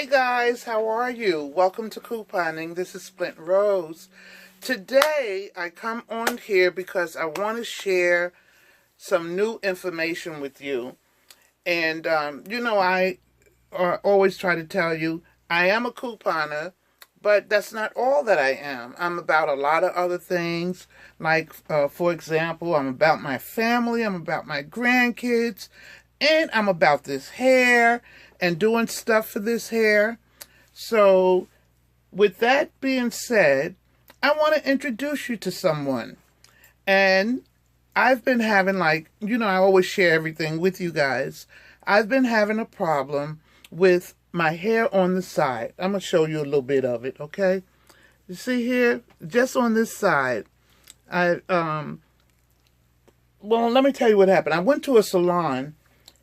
Hey guys, how are you? Welcome to Couponing. This is Splint Rose. Today I come on here because I want to share some new information with you. And I always try to tell you I am a couponer, but that's not all that I am. I'm about a lot of other things. Like, for example, I'm about my family, I'm about my grandkids, and I'm about this hair and doing stuff for this hair. So, with that being said, I want to introduce you to someone. And I've been having, I always share everything with you guys. I've been having a problem with my hair on the side. I'm going to show you a little bit of it, okay? You see here, just on this side, let me tell you what happened. I went to a salon,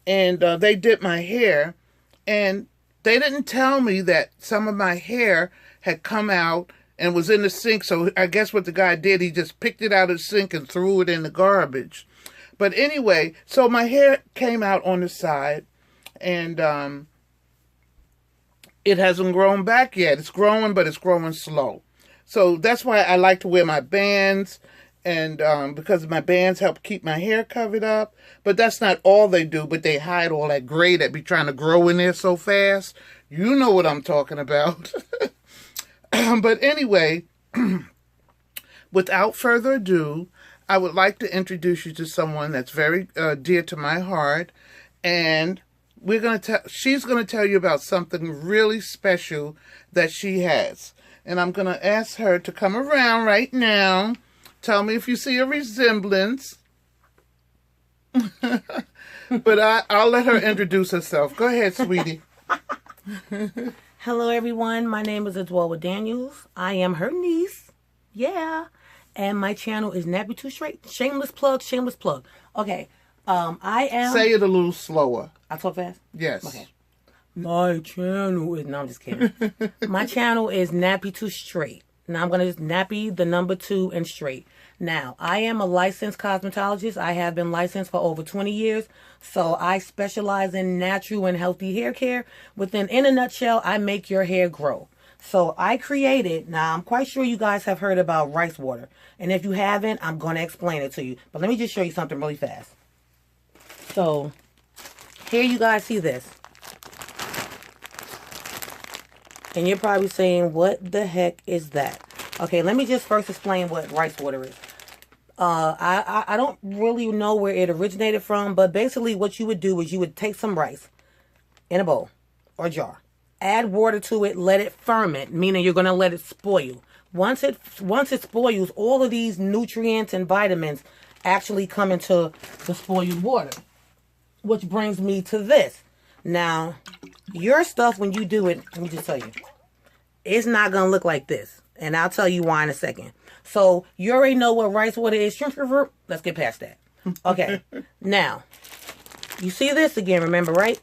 and they did my hair, and they didn't tell me that some of my hair had come out and was in the sink. So I guess what the guy did, he just picked it out of the sink and threw it in the garbage. But anyway, so my hair came out on the side, and it hasn't grown back yet. It's growing, but it's growing slow. So that's why I like to wear my bands, and because my bands help keep my hair covered up. But that's not all they do, but they hide all that gray that be trying to grow in there so fast. You know what I'm talking about. But anyway, without further ado, I would like to introduce you to someone that's very dear to my heart, and she's going to tell you about something really special that she has. And I'm going to ask her to come around right now. Tell me if you see a resemblance. But I'll let her introduce herself. Go ahead, sweetie. Hello, everyone. My name is Adwoa Daniels. I am her niece. Yeah. And my channel is Nappy Too Straight. Shameless plug, shameless plug. Okay. I am... Say it a little slower. I talk fast? Yes. Okay. My channel is... No, I'm just kidding. My channel is Nappy Too Straight. Now I'm going to Nappy the number 2 and straight. Now, I am a licensed cosmetologist. I have been licensed for over 20 years. So I specialize in natural and healthy hair care. In a nutshell, I make your hair grow. So I created, now I'm quite sure you guys have heard about rice water. And if you haven't, I'm going to explain it to you. But let me just show you something really fast. So here you guys see this. And you're probably saying, what the heck is that? Okay, let me just first explain what rice water is. I don't really know where it originated from, but basically what you would do is you would take some rice in a bowl or jar, add water to it, let it ferment, meaning you're going to let it spoil. Once it spoils, all of these nutrients and vitamins actually come into the spoiled water, which brings me to this. Now, your stuff, when you do it, let me just tell you, it's not going to look like this. And I'll tell you why in a second. So, you already know what rice water is. Let's get past that. Okay. Now, you see this again, remember, right?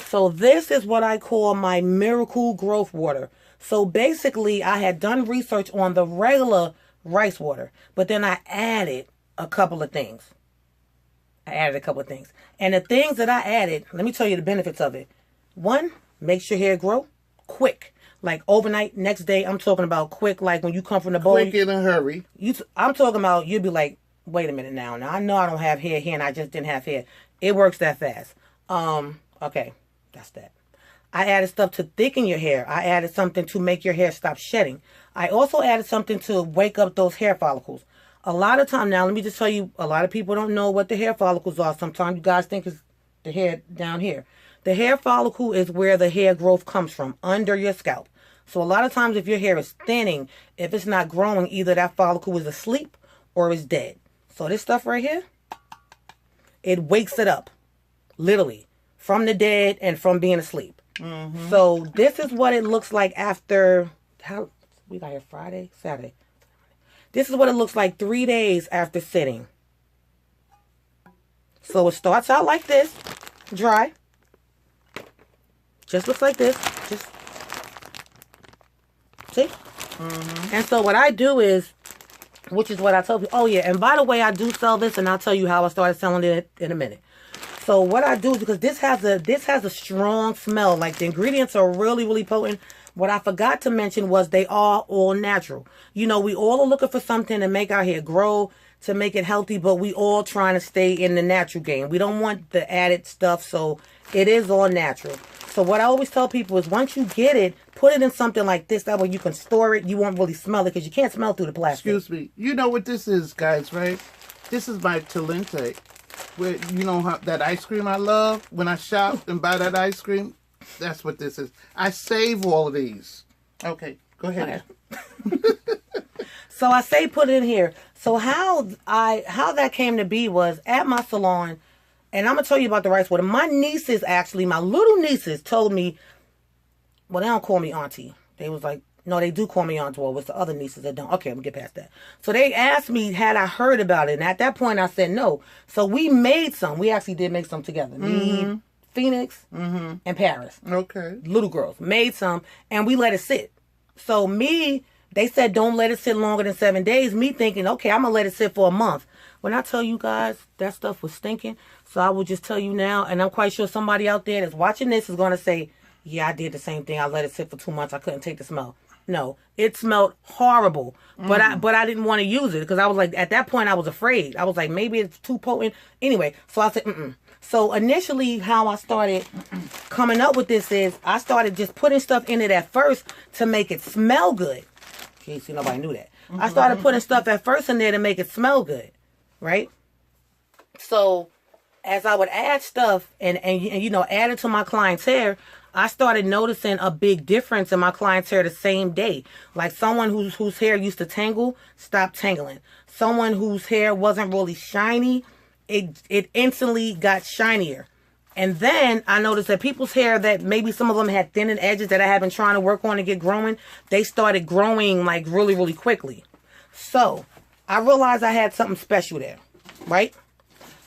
So, this is what I call my miracle growth water. So, basically, I had done research on the regular rice water. But then I added a couple of things. And the things that I added, let me tell you the benefits of it. One, makes your hair grow quick. Like overnight, next day, I'm talking about quick, like when you come from the bowl. Quick in a hurry. I'm talking about, you'll be like, wait a minute now. Now, I know I don't have hair here and I just didn't have hair. It works that fast. Okay, that's that. I added stuff to thicken your hair. I added something to make your hair stop shedding. I also added something to wake up those hair follicles. A lot of time, now let me just tell you, a lot of people don't know what the hair follicles are. Sometimes you guys think it's the hair down here. The hair follicle is where the hair growth comes from, under your scalp. So a lot of times if your hair is thinning, if it's not growing, either that follicle is asleep or is dead. So this stuff right here, it wakes it up, literally, from the dead and from being asleep. Mm-hmm. So this is what it looks like after, we got here Friday, Saturday. This is what it looks like 3 days after sitting. So it starts out like this, dry. Just looks like this. Just see? Mm-hmm. And so what I do is, which is what I told you. Oh yeah, and by the way, I do sell this, and I'll tell you how I started selling it in a minute. So what I do is, because this has a strong smell, like the ingredients are really, really potent. What I forgot to mention was they are all natural. You know, we all are looking for something to make our hair grow, to make it healthy, but we all trying to stay in the natural game. We don't want the added stuff, so it is all natural. So what I always tell people is, once you get it, put it in something like this. That way you can store it. You won't really smell it because you can't smell through the plastic. Excuse me. You know what this is, guys, right? This is my Talente. Where, you know, that ice cream I love? When I shop and buy that ice cream, that's what this is. I save all of these. Okay, go ahead. Okay. So I say put it in here. So how that came to be was at my salon, and I'm going to tell you about the rice water. My nieces, actually, my little nieces told me, well, they don't call me auntie. They was like, no, they do call me auntie. Well, it's the other nieces that don't. Okay, I'm going to get past that. So they asked me, had I heard about it? And at that point, I said no. So we made some. We actually did make some together. Me, Phoenix, and Paris. Okay. Little girls. Made some, and we let it sit. So they said don't let it sit longer than 7 days. Me thinking, okay, I'm going to let it sit for a month. When I tell you guys, that stuff was stinking. So I will just tell you now, and I'm quite sure somebody out there that's watching this is going to say, yeah, I did the same thing. I let it sit for 2 months. I couldn't take the smell. No, it smelled horrible. But I didn't want to use it because I was like, at that point, I was afraid. I was like, maybe it's too potent. Anyway, so I said, So initially, how I started coming up with this is I started just putting stuff in it at first to make it smell good. In case nobody knew that. I started putting stuff at first in there to make it smell good, right? So as I would add stuff and you know, add it to my client's hair, I started noticing a big difference in my client's hair the same day. Like someone whose hair used to tangle, stopped tangling. Someone whose hair wasn't really shiny, it instantly got shinier. And then I noticed that people's hair that maybe some of them had thinning edges that I have been trying to work on to get growing, they started growing like really, really quickly. So I realized I had something special there, right?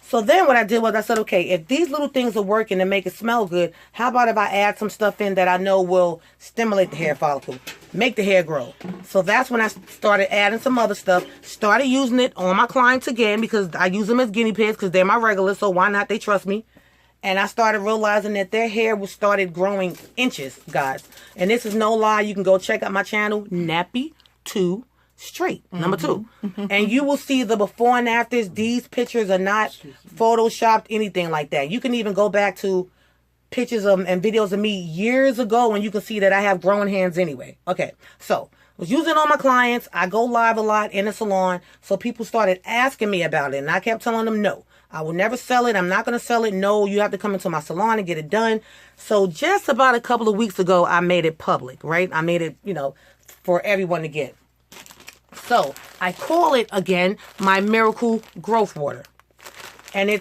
So then what I did was I said, okay, if these little things are working to make it smell good, how about if I add some stuff in that I know will stimulate the hair follicle, make the hair grow? So that's when I started adding some other stuff, started using it on my clients again because I use them as guinea pigs because they're my regulars, so why not? They trust me. And I started realizing that their hair started growing inches, guys. And this is no lie. You can go check out my channel, Nappy 2 Straight, number 2. And you will see the before and afters. These pictures are not photoshopped, anything like that. You can even go back to pictures and videos of me years ago and you can see that I have growing hands anyway. Okay, so I was using it on my clients. I go live a lot in the salon. So people started asking me about it. And I kept telling them no. I will never sell it. I'm not going to sell it. No, you have to come into my salon and get it done. So just about a couple of weeks ago, I made it public, right? I made it, you know, for everyone to get. So I call it, again, my Miracle Growth Water. And I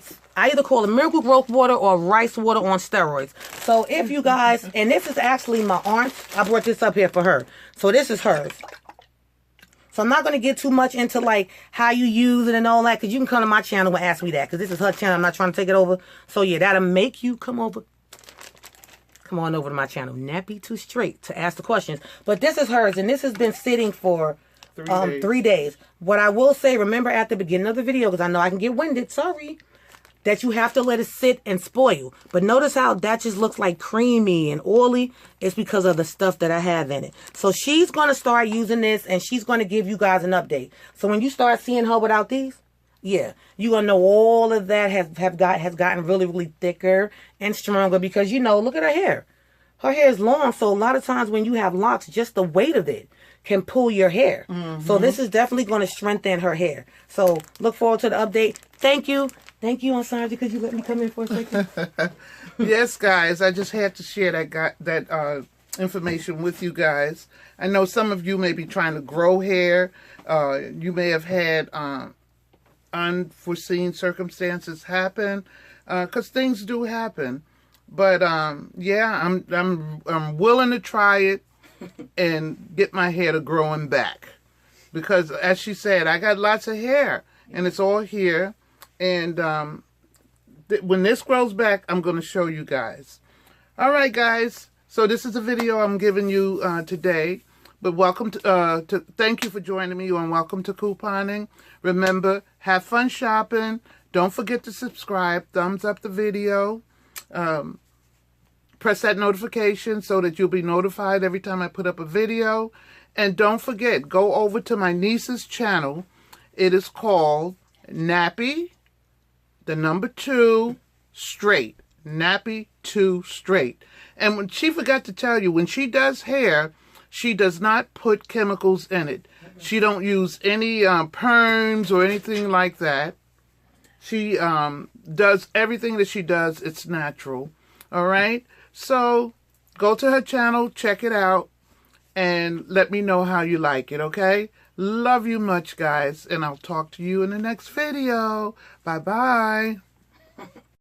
either call it Miracle Growth Water or rice water on steroids. So if you guys, and this is actually my aunt. I brought this up here for her. So this is hers. So I'm not going to get too much into like how you use it and all that. Because you can come to my channel and ask me that. Because this is her channel. I'm not trying to take it over. So yeah, that'll make you come over. Come on over to my channel, Nappy 2 Straight, to ask the questions. But this is hers. And this has been sitting for 3 days. What I will say, remember at the beginning of the video, because I know I can get winded, sorry, that you have to let it sit and spoil. But notice how that just looks like creamy and oily. It's because of the stuff that I have in it. So she's going to start using this and she's going to give you guys an update. So when you start seeing her without these, yeah, you're going to know all of that has gotten really, really thicker and stronger because, you know, look at her hair. Her hair is long, so a lot of times when you have locks, just the weight of it can pull your hair. So this is definitely going to strengthen her hair. So look forward to the update. Thank you. Thank you, Ansanja, because you let me come in for a second. Yes, guys, I just had to share that information with you guys. I know some of you may be trying to grow hair. You may have had unforeseen circumstances happen, because things do happen. But yeah, I'm willing to try it and get my hair to growing back, because as she said, I got lots of hair and it's all here. And when this grows back, I'm going to show you guys. All right, guys. So this is a video I'm giving you today. But welcome thank you for joining me on Welcome to Couponing. Remember, have fun shopping. Don't forget to subscribe, thumbs up the video, press that notification so that you'll be notified every time I put up a video. And don't forget, go over to my niece's channel. It is called Nappy, the number 2, straight. Nappy 2 straight. And when she forgot to tell you, when she does hair, she does not put chemicals in it. She don't use any perms or anything like that. She does everything that she does. It's natural. All right. So go to her channel, check it out, and let me know how you like it. Okay. Love you much, guys, and I'll talk to you in the next video. Bye-bye.